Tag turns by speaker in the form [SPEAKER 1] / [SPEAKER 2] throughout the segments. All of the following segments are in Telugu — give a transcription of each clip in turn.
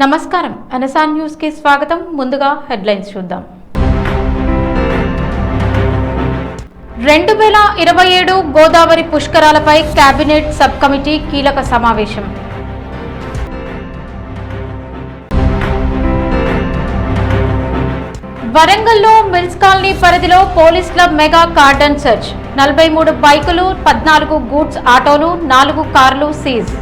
[SPEAKER 1] నమస్కారం ఎన్ఎస్ఆర్ న్యూస్ కి స్వాగతం. ముందుగా హెడ్లైన్స్ చూద్దాం. 2027 గోదావరి పుష్కరాలపై కేబినెట్ సబ్ కమిటీ కీలక సమావేశం. వరంగల్లో మిల్స్ కాలనీ పరిధిలో police club mega cordon search. 43 బైకులు, 14 గూడ్స్ ఆటోలు, 4 కార్లు సీజ్.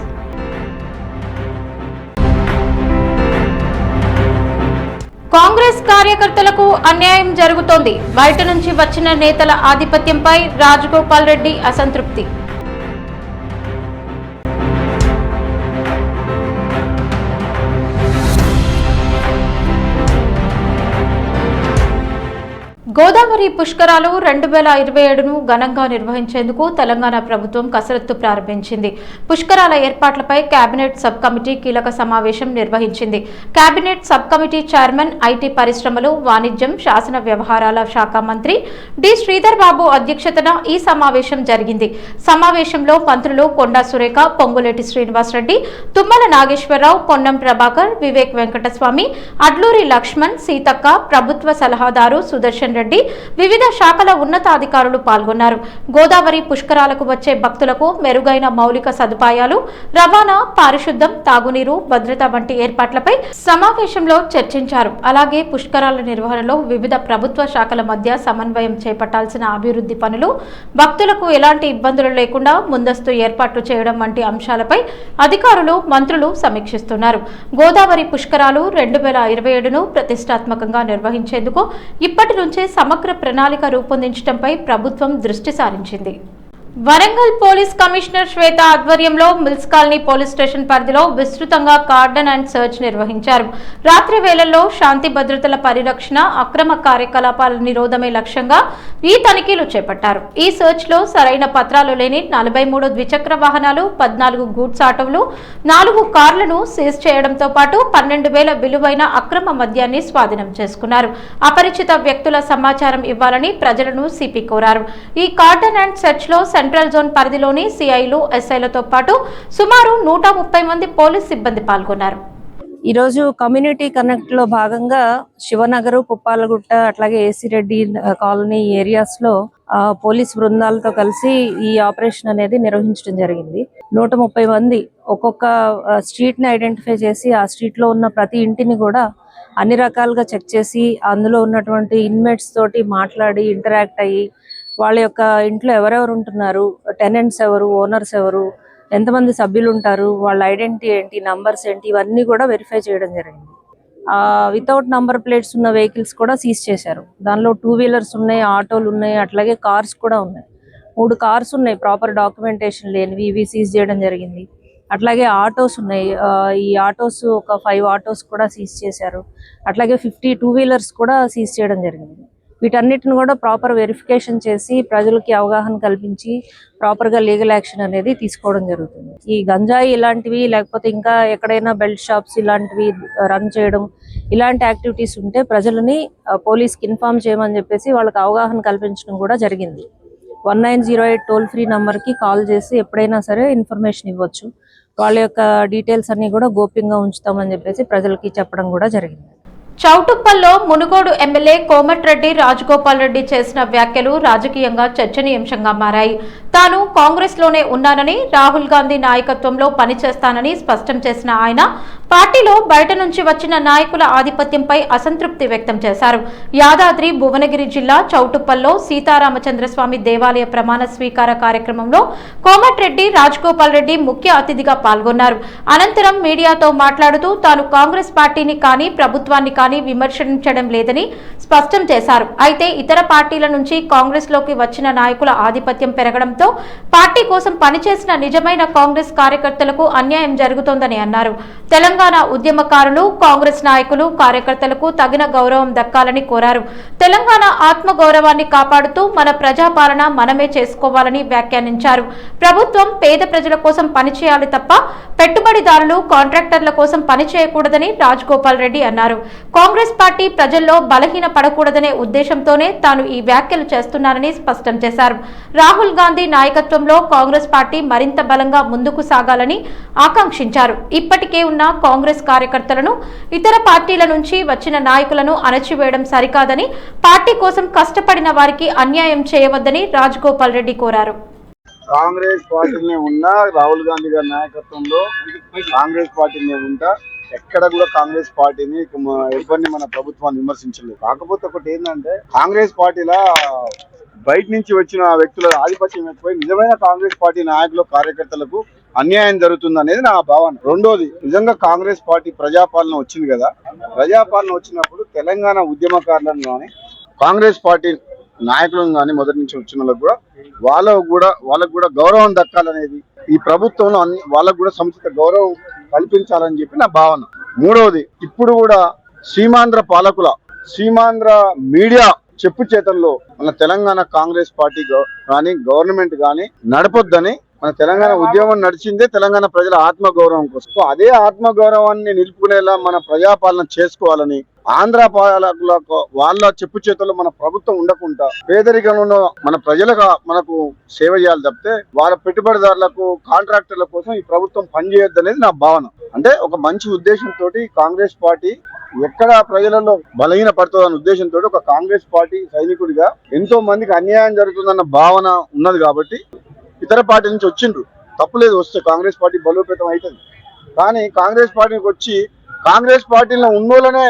[SPEAKER 1] కాంగ్రెస్ కార్యకర్తలకు అన్యాయం జరుగుతోంది. బయట నుంచి వచ్చిన నేతల ఆధిపత్యంపై రాజగోపాల్ రెడ్డి అసంతృప్తి. గోదావరి పుష్కరాలు 2027ను ఘనంగా నిర్వహించేందుకు తెలంగాణ ప్రభుత్వం కసరత్తు ప్రారంభించింది. పుష్కరాల ఏర్పాట్లపై కేబినెట్ సబ్ కమిటీ కీలక సమావేశం నిర్వహించింది. Cabinet sub committee chairman, IT పరిశ్రమలు, వాణిజ్యం, శాసన వ్యవహారాల శాఖ మంత్రి డి శ్రీధర్ బాబు అధ్యక్షతన ఈ సమావేశం జరిగింది. సమావేశంలో మంత్రులు కొండా సురేఖ, పొంగులేటి శ్రీనివాసరెడ్డి, తుమ్మల నాగేశ్వరరావు, పొన్నం ప్రభాకర్, వివేక్ వెంకటస్వామి, అడ్లూరి లక్ష్మణ్, సీతక్క, ప్రభుత్వ సలహాదారు సుదర్శన్ రెడ్డి, వివిధ శాఖల ఉన్నతాధికారులు పాల్గొన్నారు. గోదావరి పుష్కరాలకు వచ్చే భక్తులకు మెరుగైన మౌలిక సదుపాయాలు, రవాణా, పారిశుద్ధ్యం, తాగునీరు, భద్రత వంటి ఏర్పాట్లపై సమావేశంలో చర్చించారు. అలాగే పుష్కరాల నిర్వహణలో వివిధ ప్రభుత్వ శాఖల మధ్య సమన్వయం చేపట్టాల్సిన అభివృద్ధి పనులు, భక్తులకు ఎలాంటి ఇబ్బందులు లేకుండా ముందస్తు ఏర్పాట్లు చేయడం వంటి అంశాలపై అధికారులు, మంత్రులు సమీక్షిస్తున్నారు. గోదావరి పుష్కరాలు 2027ను ప్రతిష్టాత్మకంగా నిర్వహించేందుకు ఇప్పటి నుంచే సమగ్ర ప్రణాళిక రూపొందించడంపై ప్రభుత్వం దృష్టి సారించింది. వరంగల్ పోలీస్ కమిషనర్ శ్వేత ఆధ్వర్యంలో మిల్స్ కాలనీ పోలీస్ స్టేషన్ పరిధిలో విస్తృతంగా కార్డన్ అండ్ సర్చ్ నిర్వహించారు. రాత్రి వేళల్లో శాంతి భద్రతల పరిరక్షణ, అక్రమ కార్యకలాపాల నిరోధమే లక్ష్యంగా ఈ తనిఖీలు చేపట్టారు. ఈ సర్చ్ లో సరైన పత్రాలు లేని 43 ద్విచక్ర వాహనాలు, 14 గూడ్స్ ఆటోలు, 4 కార్లను సీజ్ చేయడంతో పాటు 12,000 విలువైన అక్రమ మద్యాన్ని స్వాధీనం చేసుకున్నారు. అపరిచిత వ్యక్తుల సమాచారం ఇవ్వాలని ప్రజలను సిపి కోరారు. ఈ కార్డన్ అండ్ సర్చ్ లో సెంట్రల్ జోన్ పరిధిలోని సిఐలు, ఎస్ఐలతో పాటు సుమారు 130 మంది పోలీస్ సిబ్బంది పాల్గొన్నారు.
[SPEAKER 2] ఈరోజు కమ్యూనిటీ కనెక్ట్ లో భాగంగా శివనగరు, పుప్పాలగుట్ట, అట్లాగే ఏసీ రెడ్డి కాలనీ ఏరియాస్ లో పోలీస్ బృందాలతో కలిసి ఈ ఆపరేషన్ అనేది నిర్వహించడం జరిగింది. 130 మంది ఒక్కొక్క స్ట్రీట్ ని ఐడెంటిఫై చేసి ఆ స్ట్రీట్ లో ఉన్న ప్రతి ఇంటిని కూడా అన్ని రకాలుగా చెక్ చేసి అందులో ఉన్నటువంటి ఇన్మేట్స్ తోటి మాట్లాడి ఇంటరాక్ట్ అయ్యి వాళ్ళ యొక్క ఇంట్లో ఎవరెవరు ఉంటున్నారు, టెనెంట్స్ ఎవరు, ఓనర్స్ ఎవరు, ఎంతమంది సభ్యులు ఉంటారు, వాళ్ళ ఐడెంటిటీ ఏంటి, నంబర్స్ ఏంటి, ఇవన్నీ కూడా వెరిఫై చేయడం జరిగింది. వితౌట్ నంబర్ ప్లేట్స్ ఉన్న వెహికల్స్ కూడా సీజ్ చేశారు. దానిలో 2 వీలర్స్ ఉన్నాయి, ఆటోలు ఉన్నాయి, అట్లాగే కార్స్ కూడా ఉన్నాయి. 3 కార్స్ ఉన్నాయి ప్రాపర్ డాక్యుమెంటేషన్ లేనివి, ఇవి సీజ్ చేయడం జరిగింది. అట్లాగే ఆటోస్ ఉన్నాయి. ఈ ఆటోస్ ఒక 5 ఆటోస్ కూడా సీజ్ చేశారు. అట్లాగే 50 2 వీలర్స్ కూడా సీజ్ చేయడం జరిగింది. వీటన్నిటిని కూడా ప్రాపర్ వెరిఫికేషన్ చేసి ప్రజలకి అవగాహన కల్పించి ప్రాపర్గా లీగల్ యాక్షన్ అనేది తీసుకోవడం జరుగుతుంది. ఈ గంజాయి ఇలాంటివి, లేకపోతే ఇంకా ఎక్కడైనా బెల్ట్ షాప్స్ ఇలాంటివి రన్ చేయడం, ఇలాంటి యాక్టివిటీస్ ఉంటే ప్రజలని పోలీస్కి ఇన్ఫార్మ్ చేయమని చెప్పేసి వాళ్ళకి అవగాహన కల్పించడం కూడా జరిగింది. 1908 టోల్ ఫ్రీ నంబర్కి కాల్ చేసి ఎప్పుడైనా సరే ఇన్ఫర్మేషన్ ఇవ్వచ్చు. వాళ్ళ యొక్క డీటెయిల్స్ అన్ని కూడా గోప్యంగా ఉంచుతామని చెప్పేసి ప్రజలకి చెప్పడం కూడా జరిగింది.
[SPEAKER 1] చౌటుప్పల్లో మునుగోడు ఎమ్మెల్యే కోమటిరెడ్డి రాజగోపాల్ రెడ్డి చేసిన వ్యాఖ్యలు రాజకీయంగా చర్చనీయాంశంగా మారాయి. తాను కాంగ్రెస్ లోనే ఉన్నానని, రాహుల్ గాంధీ నాయకత్వంలో పనిచేస్తానని స్పష్టం చేసిన ఆయన పార్టీలో బయట నుంచి వచ్చిన నాయకుల ఆధిపత్యంపై అసంతృప్తి వ్యక్తం చేశారు. యాదాద్రి భువనగిరి జిల్లా చౌటుప్పల్లో సీతారామచంద్రస్వామి దేవాలయ ప్రమాణ స్వీకార కార్యక్రమంలో కోమటిరెడ్డి రాజగోపాల్ రెడ్డి ముఖ్య అతిథిగా పాల్గొన్నారు. అనంతరం మీడియాతో మాట్లాడుతూ తాను కాంగ్రెస్ పార్టీని కానీ ప్రభుత్వాన్ని కానీ విమర్శించడం లేదని స్పష్టం చేశారు. అయితే ఇతర పార్టీల నుంచి కాంగ్రెస్ లోకి వచ్చిన నాయకుల ఆధిపత్యం పెరగడంతో పార్టీ కోసం పనిచేసిన నిజమైన కాంగ్రెస్ కార్యకర్తలకు అన్యాయం జరుగుతోందని అన్నారు. తెలంగాణ ఉద్యమకారులు, కాంగ్రెస్ నాయకులు, కార్యకర్తలకు తగిన గౌరవం దక్కాలని కోరారు. తెలంగాణ ఆత్మ గౌరవాన్ని కాపాడుతూ మన ప్రజాపాలన మనమే చేసుకోవాలని వ్యాఖ్యానించారు. ప్రభుత్వం పేద ప్రజల కోసం పనిచేయాలి తప్ప పెట్టుబడిదారులు, కాంట్రాక్టర్ల కోసం పనిచేయకూడదని రాజగోపాల్ రెడ్డి అన్నారు. కాంగ్రెస్ పార్టీ ప్రజల్లో బలహీన పడకూడదనే ఉద్దేశంతోనే తాను ఈ వ్యాఖ్యలు చేస్తున్నానని స్పష్టం చేశారు. రాహుల్ గాంధీ నాయకత్వంలో కాంగ్రెస్ పార్టీ మరింత బలంగా ముందుకు సాగాలని ఆకాంక్షించారు. ఇప్పటికే ఉన్న కాంగ్రెస్ కార్యకర్తలను ఇతర పార్టీల నుంచి వచ్చిన నాయకులను అణచివేయడం సరికాదని, పార్టీ కోసం కష్టపడిన వారికి అన్యాయం చేయవద్దని రాజగోపాల్ రెడ్డి కోరారు.
[SPEAKER 3] కాంగ్రెస్ పార్టీనే ఉన్నా, రాహుల్ గాంధీ గారి నాయకత్వంలో కాంగ్రెస్ పార్టీనే ఉంటా, ఎక్కడ కూడా కాంగ్రెస్ పార్టీని ఎవరిని మన ప్రభుత్వాన్ని విమర్శించలేదు. కాకపోతే ఒకటి ఏంటంటే కాంగ్రెస్ పార్టీలో బయట నుంచి వచ్చిన వ్యక్తుల ఆధిపత్యం ఎక్కువై నిజమైన కాంగ్రెస్ పార్టీ నాయకులు కార్యకర్తలకు అన్యాయం జరుగుతుంది అనేది నా భావన. రెండోది, నిజంగా కాంగ్రెస్ పార్టీ ప్రజాపాలన వచ్చింది కదా, ప్రజాపాలన వచ్చినప్పుడు తెలంగాణ ఉద్యమకారులను కానీ కాంగ్రెస్ పార్టీ నాయకులను కానీ మొదటి నుంచి వచ్చిన వాళ్ళకు కూడా గౌరవం దక్కాలనేది ఈ ప్రభుత్వంలో వాళ్ళకు కూడా సముచిత గౌరవం కల్పించాలని చెప్పి నా భావన. మూడవది, ఇప్పుడు కూడా సీమాంధ్ర మీడియా చెప్పు చేతల్లో మన తెలంగాణ కాంగ్రెస్ పార్టీ కానీ గవర్నమెంట్ కానీ నడపొద్దని, మన తెలంగాణ ఉద్యమం నడిచిందే తెలంగాణ ప్రజల ఆత్మగౌరవం కోసం. అదే ఆత్మగౌరవాన్ని నిలుపుకునేలా మన ప్రజాపాలన చేసుకోవాలని, ఆంధ్ర పాలకులకు వాళ్ళ చెప్పు చేతుల్లో మన ప్రభుత్వం ఉండకుండా పేదరికంలో మన ప్రజలకు మనకు సేవ చేయాలి తప్పితే వాళ్ళ పెట్టుబడిదారులకు కాంట్రాక్టర్ల కోసం ఈ ప్రభుత్వం పనిచేయొద్దు అనేది నా భావన. అంటే ఒక మంచి ఉద్దేశంతో కాంగ్రెస్ పార్టీ ఎక్కడ ప్రజలలో బలహీన పడుతుందన్న ఉద్దేశంతో ఒక కాంగ్రెస్ పార్టీ సైనికుడిగా ఎంతో మందికి అన్యాయం జరుగుతుందన్న భావన ఉన్నది కాబట్టి ఇతర పార్టీ నుంచి వచ్చిండ్రు, తప్పులేదు, వస్తే కాంగ్రెస్ పార్టీ బలోపేతం అవుతుంది. కానీ కాంగ్రెస్ పార్టీకి వచ్చి కాంగ్రెస్ పార్టీలో ఉన్నోళ్ళనే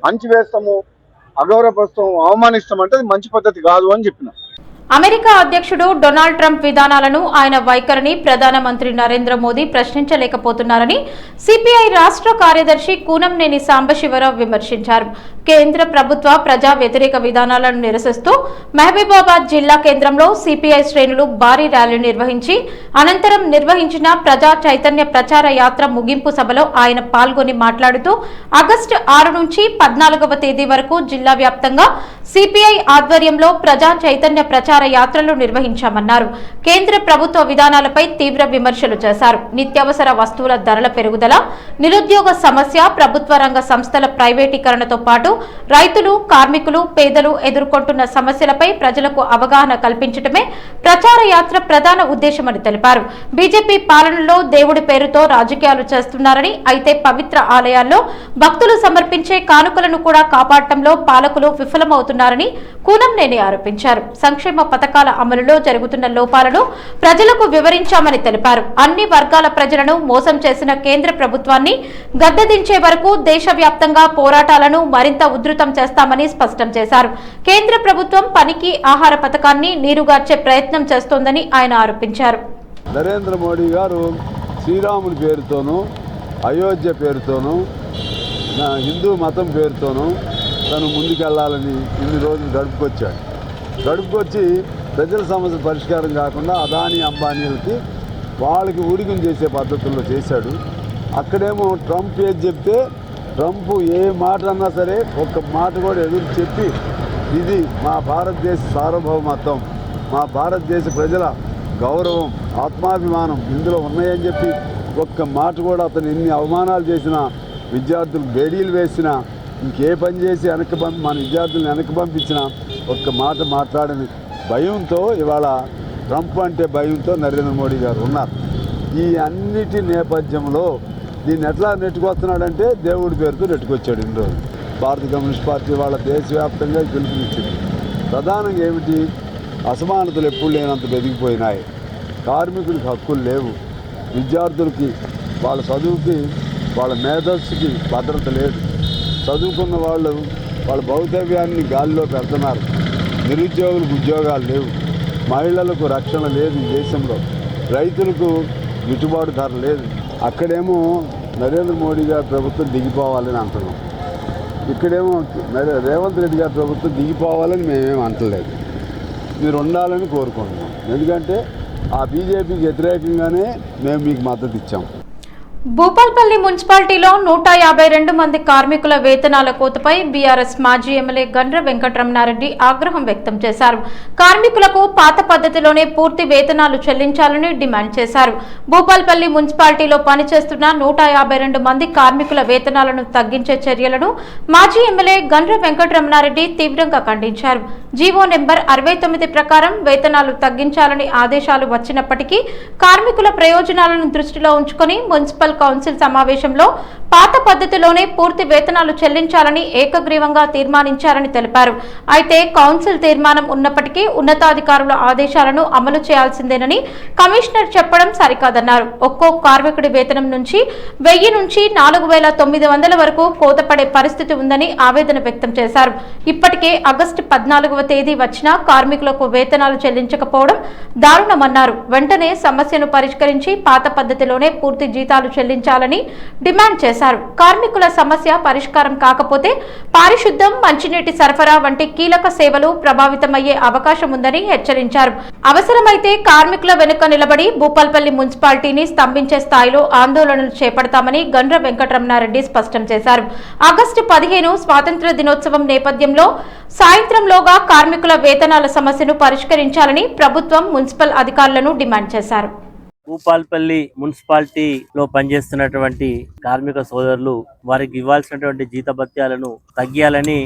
[SPEAKER 3] అంచివేస్తాము, అగౌరవపరుస్తాము, అవమానిస్తాం అంటే అది మంచి పద్ధతి కాదు అని చెప్పిన.
[SPEAKER 1] అమెరికా అధ్యక్షుడు డొనాల్డ్ ట్రంప్ విధానాలను, ఆయన వైఖరిని ప్రధానమంత్రి నరేంద్ర మోదీ ప్రశ్నించలేకపోతున్నారని సిపిఐ రాష్ట్ర కార్యదర్శి కూనంనేని సాంబశివరావు విమర్శించారు. కేంద్ర ప్రభుత్వ ప్రజా వ్యతిరేక విధానాలను నిరసిస్తూ మహబూబాబాద్ జిల్లా కేంద్రంలో సిపిఐ శ్రేణులు భారీ ర్యాలీ నిర్వహించి అనంతరం నిర్వహించిన ప్రజా చైతన్య ప్రచార యాత్ర ముగింపు సభలో ఆయన పాల్గొని మాట్లాడుతూ ఆగస్టు 6 నుంచి 14వ తేదీ వరకు జిల్లా వ్యాప్తంగా సిపిఐ ఆధ్వర్యంలో ప్రజా చైతన్య ప్రచార యాత్రలు నిర్వహించామన్నారు. కేంద్ర ప్రభుత్వ విధానాలపై తీవ్ర విమర్శలు చేశారు. నిత్యావసర వస్తువుల ధరల పెరుగుదల, నిరుద్యోగ సమస్య, ప్రభుత్వ రంగ సంస్థల ప్రైవేటీకరణతో పాటు రైతులు, కార్మికులు, పేదలు ఎదుర్కొంటున్న సమస్యలపై ప్రజలకు అవగాహన కల్పించడమే ప్రచార యాత్ర ప్రధాన ఉద్దేశమని తెలిపారు. బీజేపీ పాలనలో దేవుడి పేరుతో రాజకీయాలు చేస్తున్నారని, అయితే పవిత్ర ఆలయాల్లో భక్తులు సమర్పించే కానుకలను కూడా కాపాడటంలో పాలకులు విఫలమవుతున్నారని కూనంనేని ఆరోపించారు. సంక్షేమ పథకాల అమలులో జరుగుతున్న లోపాలను ప్రజలకు వివరించామని తెలిపారు. అన్ని వర్గాల ప్రజలను మోసం చేసిన కేంద్ర ప్రభుత్వాన్ని గద్దెదించే వరకు దేశవ్యాప్తంగా పోరాటాలను మరింత ఉధృతం చేస్తామని స్పష్టం చేశారు. కేంద్ర ప్రభుత్వం పనికి ఆహార పథకాన్ని నీరుగార్చే ప్రయత్నం చేస్తోందని ఆయన ఆరోపించారు.
[SPEAKER 4] నరేంద్ర మోడీ గారు శ్రీరాముని పేరుతోనూ, అయోధ్య పేరుతోనూ, హిందూ మతం పేరుతోనూ తను ముందుకెళ్లాలని ఇన్ని రోజులు గడుపుకొచ్చి ప్రజల సమస్య పరిష్కారం కాకుండా అదానీ అంబానీలకి వాళ్ళకి ఊడికం చేసే పద్ధతుల్లో చేశాడు. అక్కడేమో ట్రంప్ ఏది చెప్తే ట్రంప్ ఏ మాట అన్నా సరే ఒక్క మాట కూడా ఎదురు చెప్పి ఇది మా భారతదేశ సార్వభౌమత్వం, మా భారతదేశ ప్రజల గౌరవం, ఆత్మాభిమానం ఇందులో ఉన్నాయని చెప్పి ఒక్క మాట కూడా అతను ఎన్ని అవమానాలు చేసినా, విద్యార్థులు బేడీలు వేసినా, ఇంకే పని చేసి మన విద్యార్థులను వెనక్కి పంపించినా ఒక్క మాట మాట్లాడని భయంతో ఇవాళ ట్రంప్ అంటే భయంతో నరేంద్ర మోడీ గారు ఉన్నారు. ఈ అన్నిటి నేపథ్యంలో దీన్ని ఎట్లా నెట్టుకొస్తున్నాడంటే దేవుడి పేరుతో నెట్టుకొచ్చాడు. ఇన్ని రోజులు భారత కమ్యూనిస్ట్ పార్టీ వాళ్ళ దేశవ్యాప్తంగా పిలుపునిచ్చింది. ప్రధానంగా ఏమిటి, అసమానతలు ఎప్పుడు లేనంత పెరిగిపోయినాయి, కార్మికులకు హక్కులు లేవు, విద్యార్థులకి వాళ్ళ చదువుకి వాళ్ళ మేధస్సుకి భద్రత లేదు, చదువుకున్న వాళ్ళు వాళ్ళ భౌతవ్యాన్ని గాలిలో పెడుతున్నారు, నిరుద్యోగులకు ఉద్యోగాలు లేవు, మహిళలకు రక్షణ లేదు ఈ దేశంలో, రైతులకు గిట్టుబాటు ధర లేదు. అక్కడేమో నరేంద్ర మోడీ గారి ప్రభుత్వం దిగిపోవాలని అంటున్నాం, ఇక్కడేమో రేవంత్ రెడ్డి గారి ప్రభుత్వం దిగిపోవాలని మేమేం అంటలేదు, మీరు ఉండాలని కోరుకుంటున్నాం. ఎందుకంటే ఆ బీజేపీకి వ్యతిరేకంగానే మేము మీకు మద్దతు ఇచ్చాం.
[SPEAKER 1] భూపాల్పల్లి మున్సిపాలిటీలో 152 మంది కార్మికుల వేతనాల కోతపై బీఆర్ఎస్ మాజీ ఎమ్మెల్యే గండ్ర వెంకటరమణారెడ్డి ఆగ్రహం వ్యక్తం చేశారు. కార్మికులకు పాత పద్ధతిలోనే పూర్తి వేతనాలు చెల్లించాలని డిమాండ్ చేశారు. భూపాల్పల్లి మున్సిపాలిటీలో పనిచేస్తున్న 152 మంది కార్మికుల వేతనాలను తగ్గించే చర్యలను మాజీ ఎమ్మెల్యే గండ్ర వెంకటరమణారెడ్డి తీవ్రంగా ఖండించారు. జీవో నెంబర్ 69 ప్రకారం వేతనాలు తగ్గించాలని ఆదేశాలు వచ్చినప్పటికీ కార్మికుల ప్రయోజనాలను దృష్టిలో ఉంచుకొని మున్సిపల్ మున్సిపల్ కౌన్సిల్ సమావేశంలో పాత పద్ధతిలోనే పూర్తి వేతనాలు చెల్లించాలని ఏకగ్రీవంగా తీర్మానించారని తెలిపారు. అయితే కౌన్సిల్ తీర్మానం ఉన్నప్పటికీ ఉన్నతాధికారుల ఆదేశాలను అమలు చేయాల్సిందేనని కమిషనర్ చెప్పడం సరికాదన్నారు. ఒక్కో కార్మికుడి వేతనం నుంచి 1000 నుంచి 4900 వరకు కోతపడే పరిస్థితి ఉందని ఆవేదన వ్యక్తం చేశారు. ఇప్పటికే ఆగస్టు 14వ తేదీ వచ్చినా కార్మికులకు వేతనాలు చెల్లించకపోవడం దారుణమన్నారు. వెంటనే సమస్యను పరిష్కరించి పాత పద్ధతిలోనే పూర్తి జీతాలు చెల్లించాలని డిమాండ్ చేశారు. కార్మికుల సమస్య పరిష్కారం కాకపోతే పారిశుద్ధ్యం, మంచినీటి సరఫరా వంటి కీలక సేవలు ప్రభావితమయ్యే అవకాశం ఉందని హెచ్చరించారు. అవసరమైతే కార్మికుల వెనుక నిలబడి భూపాల్పల్లి మున్సిపాలిటీని స్తంభించే స్థాయిలో ఆందోళనలు చేపడతామని గండ్ర వెంకటరమణారెడ్డి స్పష్టం చేశారు. ఆగస్టు 15 స్వాతంత్ర్య దినోత్సవం నేపథ్యంలో సాయంత్రంలోగా కార్మికుల వేతనాల సమస్యను పరిష్కరించాలని ప్రభుత్వం మున్సిపల్ అధికారులను డిమాండ్ చేశారు.
[SPEAKER 5] భూపాల్పల్లి మున్సిపాలిటీలో పనిచేస్తున్నటువంటి కార్మిక సోదరులు వారికి ఇవ్వాల్సినటువంటి జీతభత్యాలను తగ్గియాలని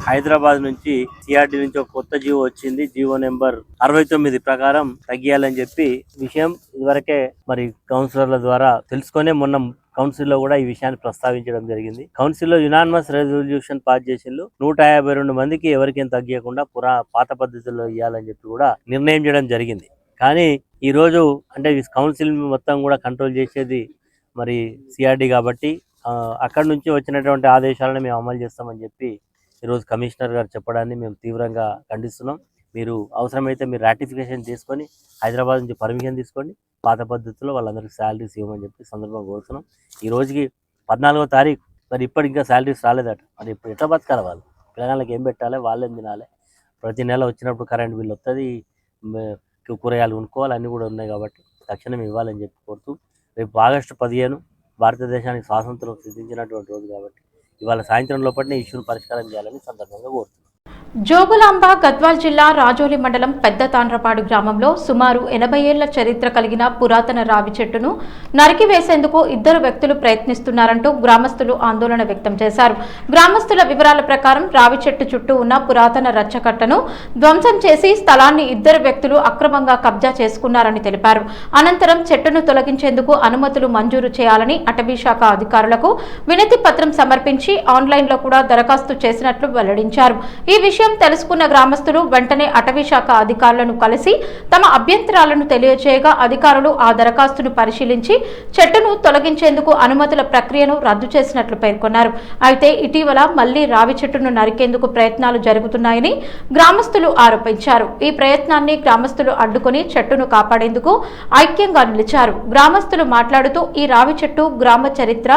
[SPEAKER 5] హైదరాబాద్ నుంచి సిఆర్డి నుంచి ఒక కొత్త జీవో వచ్చింది. జీవో నెంబర్ 69 ప్రకారం తగ్గియాలని చెప్పి విషయం ఇదివరకే మరి కౌన్సిలర్ల ద్వారా తెలుసుకునే మొన్న కౌన్సిల్లో కూడా ఈ విషయాన్ని ప్రస్తావించడం జరిగింది. కౌన్సిల్లో యునానిమస్ రెజల్యూషన్ పాస్ చేసిండ్రు. 152 మందికి ఎవరికేం తగ్గియకుండా పాత పద్ధతుల్లో ఇవ్వాలని చెప్పి కూడా నిర్ణయం చేయడం జరిగింది. కానీ ఈరోజు అంటే కౌన్సిల్ మొత్తం కూడా కంట్రోల్ చేసేది మరి సిఆర్డి కాబట్టి అక్కడి నుంచి వచ్చినటువంటి ఆదేశాలను మేము అమలు చేస్తామని చెప్పి ఈరోజు కమిషనర్ గారు చెప్పడాన్ని మేము తీవ్రంగా ఖండిస్తున్నాం. మీరు అవసరమైతే మీరు రాటిఫికేషన్ చేసుకొని హైదరాబాద్ నుంచి పర్మిషన్ తీసుకోండి, పాత పద్ధతిలో వాళ్ళందరికీ శాలరీస్ ఇవ్వమని చెప్పి సందర్భంగా కోరుతున్నాం. ఈ రోజుకి 14వ తారీఖు మరి ఇప్పటికి ఇంకా శాలరీస్ రాలేదట. మరి ఇప్పుడు ఎట్లా బతకాలి? వాళ్ళు పిల్లగాళ్ళకి ఏం పెట్టాలి, వాళ్ళేం తినాలి? ప్రతి నెల వచ్చినప్పుడు కరెంట్ బిల్ వస్తుంది, కూరగాయలు కొనుక్కోవాలి, అన్నీ కూడా ఉన్నాయి. కాబట్టి తక్షణం ఇవ్వాలని చెప్పి కోరుతూ రేపు ఆగస్టు 15 భారతదేశానికి స్వాతంత్రం సిద్ధించినటువంటి రోజు కాబట్టి ఇవాళ సాయంత్రం లోపలనే ఇష్యూను పరిష్కారం చేయాలని సందర్భంగా కోరుతున్నాం.
[SPEAKER 1] జోగులాంబ గద్వాల్ జిల్లా రాజోలి మండలం పెద్ద తాండ్రపాడు గ్రామంలో సుమారు 80 ఏళ్ల చరిత్ర కలిగిన పురాతన రావి చెట్టును నరికివేసేందుకు 2 వ్యక్తులు ప్రయత్నిస్తున్నారంటూ గ్రామస్తులు ఆందోళన వ్యక్తం చేశారు. గ్రామస్తుల వివరాల ప్రకారం రావి చెట్టు చుట్టూ ఉన్న పురాతన రచ్చకట్టను ధ్వంసం చేసి స్థలాన్ని 2 వ్యక్తులు అక్రమంగా కబ్జా చేసుకున్నారని తెలిపారు. అనంతరం చెట్టును తొలగించేందుకు అనుమతులు మంజూరు చేయాలని అటవీ శాఖ అధికారులకు వినతి పత్రం సమర్పించి ఆన్లైన్లో కూడా దరఖాస్తు చేసినట్లు వెల్లడించారు. ఈ విషయం తెలుసుకున్న గ్రామస్తులు వెంటనే అటవీ శాఖ అధికారులను కలిసి తమ అభ్యంతరాలను తెలియజేయగా అధికారులు ఆ దరఖాస్తును పరిశీలించి చెట్టును తొలగించేందుకు అనుమతుల ప్రక్రియను రద్దు చేసినట్లు పేర్కొన్నారు. అయితే ఇటీవల మళ్లీ రావి చెట్టును నరికేందుకు ప్రయత్నాలు జరుగుతున్నాయని గ్రామస్తులు ఆరోపించారు. ఈ ప్రయత్నాన్ని గ్రామస్తులు అడ్డుకొని చెట్టును కాపాడేందుకు ఐక్యంగా నిలిచారు. గ్రామస్తులు మాట్లాడుతూ ఈ రావి చెట్టు గ్రామ చరిత్ర,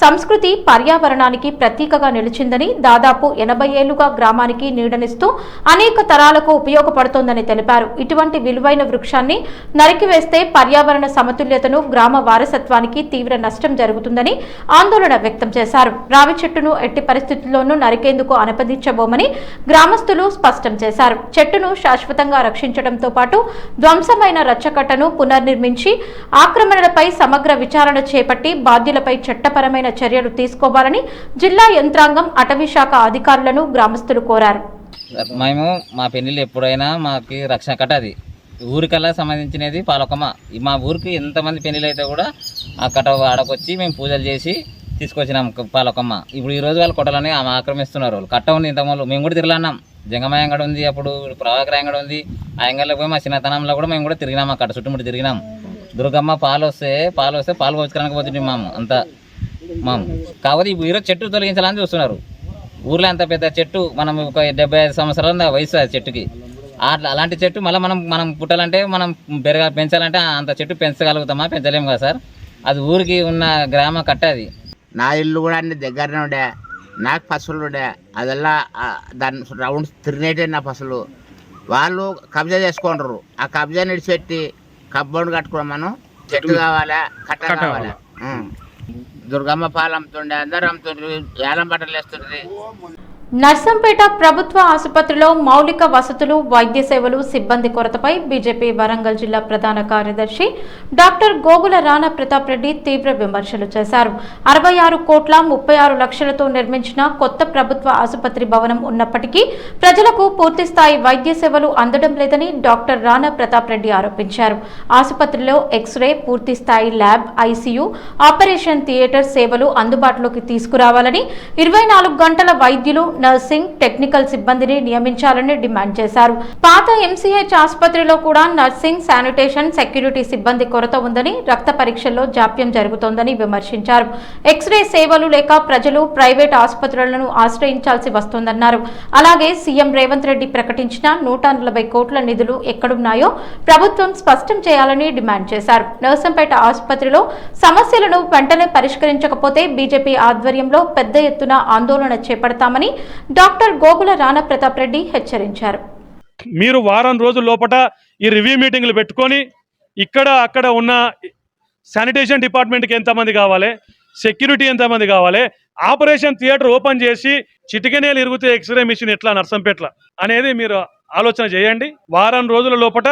[SPEAKER 1] సంస్కృతి, పర్యావరణానికి ప్రతీకగా నిలిచిందని, దాదాపు 80 ఏళ్లుగా గ్రామానికి నీడనిస్తూ అనేక తరాలకు ఉపయోగపడుతోందని తెలిపారు. ఇటువంటి విలువైన వృక్షాన్ని నరికివేస్తే పర్యావరణ సమతుల్యతను, గ్రామ వారసత్వానికి తీవ్ర నష్టం జరుగుతుందని ఆందోళన వ్యక్తం చేశారు. రావి చెట్టును ఎట్టి పరిస్థితుల్లోనూ నరికేందుకు అనుమతించబోమని గ్రామస్తులు స్పష్టం చేశారు. చెట్టును శాశ్వతంగా రక్షించడంతో పాటు ధ్వంసమైన రచ్చకట్టను పునర్నిర్మించి ఆక్రమణలపై సమగ్ర విచారణ చేపట్టి బాధ్యులపై చట్టపరమైన చర్యలు తీసుకోవాలని జిల్లా యంత్రాంగం, అటవీ శాఖ అధికారులను గ్రామస్తులు కోరారు.
[SPEAKER 6] మేము మా పెళ్ళిళ్ళు ఎప్పుడైనా మాకు రక్షణ కట్ట అది ఊరికల్లా సంబంధించినది పాలకొమ్మ. మా ఊరికి ఎంతమంది పెళ్ళిళ్ళు అయితే కూడా ఆ కట్ట ఆడకొచ్చి మేము పూజలు చేసి తీసుకొచ్చినాం పాలకొమ్మ. ఇప్పుడు ఈ రోజు వాళ్ళు కొట్టాలని ఆక్రమిస్తున్నారు. వాళ్ళు కట్ట ఉంది ఇంతకుముందు మేము కూడా తిరగలన్నాం. జంగమాయంగడ ఉంది, అప్పుడు ప్రభాకరాయంగడ ఉంది. ఆ యంగల్లో పోయి మా చిన్నతనంలో కూడా మేము కూడా తిరిగినాం. ఆ కట్ట చుట్టుముట్టు తిరిగినాం. దుర్గమ్మ పాలు వస్తే పాలు పోచుకోవడానికి పోతుంది మాము అంతా మాము. కాకపోతే ఇప్పుడు ఈరోజు చెట్టు తొలగించాలని చూస్తున్నారు. ఊర్లో అంత పెద్ద చెట్టు, మనం ఒక 75 సంవత్సరాల వయసు ఆ చెట్టుకి. అలాంటి చెట్టు మళ్ళీ మనం పుట్టాలంటే, మనం పెంచాలంటే అంత చెట్టు పెంచగలుగుతామా? పెంచలేము కదా సార్. అది ఊరికి ఉన్న గ్రామ కట్ట అది.
[SPEAKER 7] నా ఇల్లు కూడా అన్ని దగ్గరనే ఉండే, నాకు పశువులు ఉండే, అదల్లా దాని రౌండ్ తిరిగినట్టే నా పశువులు. వాళ్ళు కబ్జా చేసుకుంటారు. ఆ కబ్జా నిడిచిపెట్టి కబ్బౌండ్ కట్టుకోవడం, మనం చెట్టు కావాలా, కట్ట కావాలా. దుర్గమ్మ పాలు అమ్ముతుండే, అందరూ అమ్ముతుండ్రు, ఏలం బట్టలు వేస్తుండ్రి.
[SPEAKER 1] నర్సంపేట ప్రభుత్వ ఆసుపత్రిలో మౌలిక వసతులు, వైద్య సేవలు, సిబ్బంది కొరతపై బీజేపీ వరంగల్ జిల్లా ప్రధాన కార్యదర్శి డాక్టర్ గోగుల రాణా ప్రతాప్ రెడ్డి తీవ్ర విమర్శలు చేశారు. 66,36,00,000తో నిర్మించిన కొత్త ప్రభుత్వ ఆసుపత్రి భవనం ఉన్నప్పటికీ ప్రజలకు పూర్తిస్థాయి వైద్య సేవలు అందడం లేదని డాక్టర్ రాణా ప్రతాప్ రెడ్డి ఆరోపించారు. ఆసుపత్రిలో ఎక్స్రే, పూర్తిస్థాయి ల్యాబ్, ఐసీయూ, ఆపరేషన్ థియేటర్ సేవలు అందుబాటులోకి తీసుకురావాలని, 24 గంటల వైద్యులు, నర్సింగ్, టెక్నికల్ సిబ్బందిని నియమించాలని డిమాండ్ చేశారు. పాత ఎంసీహెచ్ ఆసుపత్రిలో కూడా నర్సింగ్, శానిటేషన్, సెక్యూరిటీ సిబ్బంది కొరత ఉందని, రక్త పరీక్షల్లో జాప్యం జరుగుతోందని విమర్శించారు. ఎక్స్రే సేవలు లేక ప్రజలు ప్రైవేట్ ఆసుపత్రులను ఆశ్రయించాల్సి వస్తోందన్నారు. అలాగే సీఎం రేవంత్ రెడ్డి ప్రకటించిన 140 కోట్ల నిధులు ఎక్కడున్నాయో ప్రభుత్వం స్పష్టం చేయాలని డిమాండ్ చేశారు. నర్సంపేట ఆసుపత్రిలో సమస్యలను వెంటనే పరిష్కరించకపోతే బీజేపీ ఆధ్వర్యంలో పెద్ద ఎత్తున ఆందోళన చేపడతామని డాక్టర్ గోగుల రాణా ప్రతాప్ రెడ్డి హెచ్చరించారు.
[SPEAKER 8] మీరు వారం రోజుల లోపల ఈ రివ్యూ మీటింగ్లు పెట్టుకొని ఇక్కడ అక్కడ ఉన్న శానిటేషన్ డిపార్ట్మెంట్కి ఎంతమంది కావాలి, సెక్యూరిటీ ఎంతమంది కావాలి, ఆపరేషన్ థియేటర్ ఓపెన్ చేసి చిటికెనేలు ఇరుగుతే ఎక్స్రే మిషన్ ఎట్లా నర్సంపేట్ల అనేది మీరు ఆలోచన చేయండి. వారం రోజుల లోపల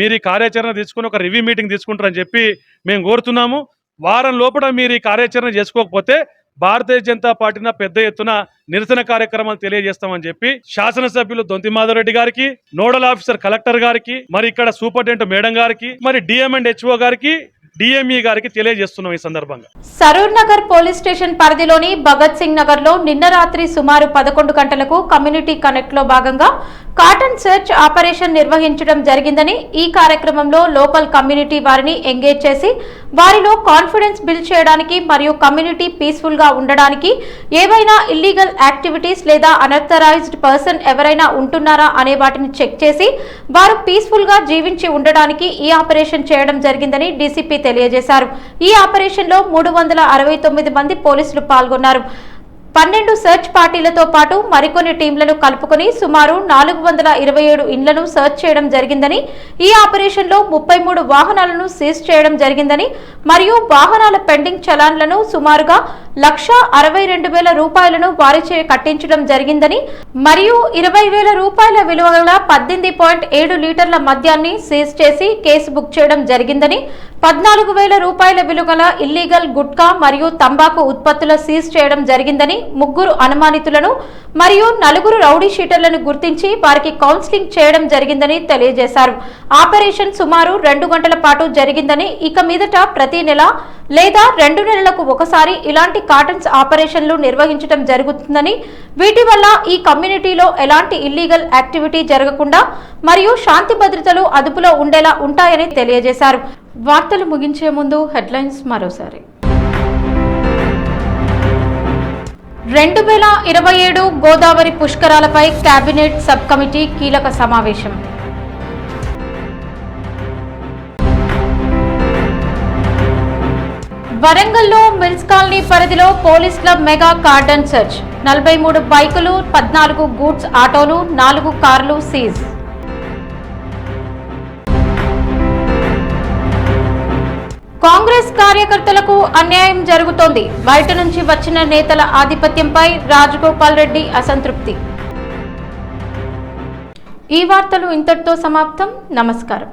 [SPEAKER 8] మీరు ఈ కార్యాచరణ తీసుకుని ఒక రివ్యూ మీటింగ్ తీసుకుంటారని చెప్పి మేము కోరుతున్నాము. వారం లోపల మీరు ఈ కార్యాచరణ చేసుకోకపోతే భారతీయ జనతా పార్టీన పెద్ద ఎత్తున నిరసన కార్యక్రమాలు తెలియజేస్తామని చెప్పి శాసనసభ్యులు దొంతి మాధవరెడ్డి గారికి, నోడల్ ఆఫీసర్ కలెక్టర్ గారికి, మరి ఇక్కడ సూపరింటెండెంట్ మేడం గారికి, మరి డిఎం అండ్ హెచ్ఓ గారికి, డిఎంఈ గారికి తెలియజేస్తున్నాం. ఈ సందర్భంగా
[SPEAKER 1] సరూర్ నగర్ పోలీస్ స్టేషన్ పరిధిలోని భగత్ సింగ్ నగర్ లో నిన్న రాత్రి సుమారు 11 గంటలకు కమ్యూనిటీ కనెక్ట్ లో భాగంగా కాటన్ సెర్చ్ ఆపరేషన్ నిర్వహించడం జరిగిందని, ఈ కార్యక్రమంలో లోకల్ కమ్యూనిటీ వారిని ఎంగేజ్ చేసి వారిలో కాన్ఫిడెన్స్ బిల్డ్ చేయడానికి మరియు కమ్యూనిటీ పీస్ఫుల్ గా ఉండడానికి ఏవైనా ఇల్లీగల్ యాక్టివిటీస్ లేదా అనర్థరైజ్డ్ పర్సన్ ఎవరైనా ఉంటున్నారా అనే వాటిని చెక్ చేసి వారు పీస్ఫుల్ గా జీవించి ఉండడానికి ఈ ఆపరేషన్ చేయడం జరిగిందని డీసీపీ తెలియజేశారు. ఈ ఆపరేషన్ లో 369 మంది పోలీసులు పాల్గొన్నారు. 12 సెర్చ్ పార్టీలతో పాటు మరికొన్ని టీంలను కలుపుకొని సుమారు 427 ఇండ్లను సెర్చ్ చేయడం జరిగిందని, ఈ ఆపరేషన్ లో 33 వాహనాలను సీజ్ చేయడం జరిగిందని మరియు వాహనాల పెండింగ్ చలాన్లను సుమారుగా 1,62,000 రూపాయలను వారిచే కట్టించడం జరిగిందని మరియు 20,000 రూపాయల విలువ గల 18.7 లీటర్ల మద్యాన్ని సీజ్ చేసి కేసు బుక్ చేయడం జరిగిందని, 14,000 రూపాయల విలువ గల ఇల్లీగల్ గుట్కా మరియు తంబాకు ఉత్పత్తుల సీజ్ చేయడం జరిగిందని, 3 అనుమానితులను మరియు 4 రౌడీ షీటర్లను గుర్తించి వారికి కౌన్సిలింగ్ చేయడం జరిగిందని తెలియజేశారు. ఆపరేషన్ సుమారు 2 గంటల పాటు జరిగిందని, ఇక మీదట ప్రతి నెల లేదా 2 నెలలకు ఒకసారి ఇలాంటి కాటన్స్ ఆపరేషన్లు నిర్వహించడం జరుగుతుందని, వీటి వల్ల ఈ కమ్యూనిటీలో ఎలాంటి ఇల్లీగల్ యాక్టివిటీ జరగకుండా మరియు శాంతి భద్రతలు అదుపులో ఉండేలా ఉంటాయని తెలియజేశారు. వార్తలు ముగించే ముందు హెడ్లైన్స్ మరోసారి. 2027 గోదావరి పుష్కరాలపై కేబినెట్ సబ్ కమిటీ కీలక సమావేశం. వరంగల్లో మిల్స్ కాలనీ పరిధిలో police club mega cordon search, 43 బైకులు, 14 గూడ్స్ ఆటోలు, 4 కార్లు సీజ్. కాంగ్రెస్ కార్యకర్తలకు అన్యాయం జరుగుతోంది, బయట నుంచి వచ్చిన నేతల ఆధిపత్యంపై రాజగోపాల్ రెడ్డి అసంతృప్తి. ఈ వార్తలు ఇంతటితో సమాప్తం. నమస్కారం.